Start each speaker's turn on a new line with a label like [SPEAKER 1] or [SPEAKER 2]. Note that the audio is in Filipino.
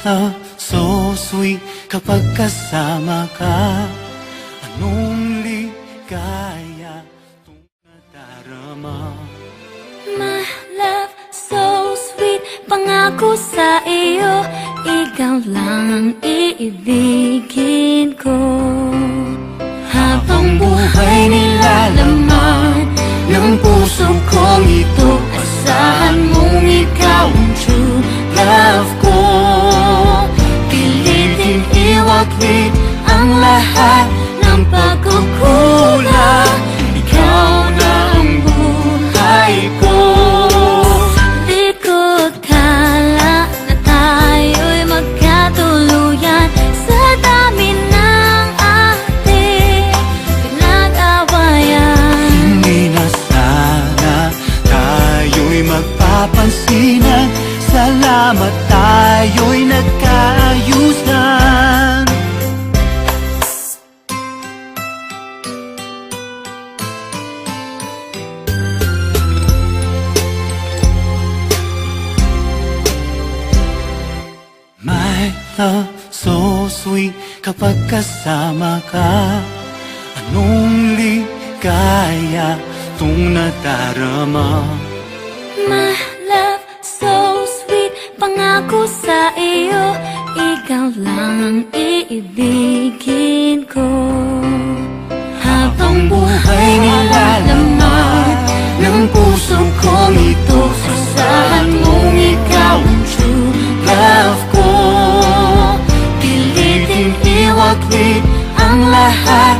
[SPEAKER 1] love, so sweet kapag kasama ka. Anong ligaya itong nadarama?
[SPEAKER 2] My love, so sweet, pangako sa iyo, ikaw lang ang iibigin ko. Habang buhay nilalaman ng puso kong ito, asahan mong ikaw ang true love ko. Pilitin iwaglit ang lahat ng pagkukulang, ikaw na ang buhay ko. Di ko akala na tayo'y magkatuluyan sa dami ng ating pinag-awayan.
[SPEAKER 1] Hindi na sana tayo'y magpapansinan, salamat tayo'y nagkaayusan. My love, so sweet kapag kasama ka. Anong ligaya itong nadarama?
[SPEAKER 2] My love, so sweet, pangako sa iyo, ikaw lang ang iibigin ko. Habang buhay nilalaman ng puso kong ito, asahan mong ikaw ang true love ko. Pilitin iwaglit ang lahat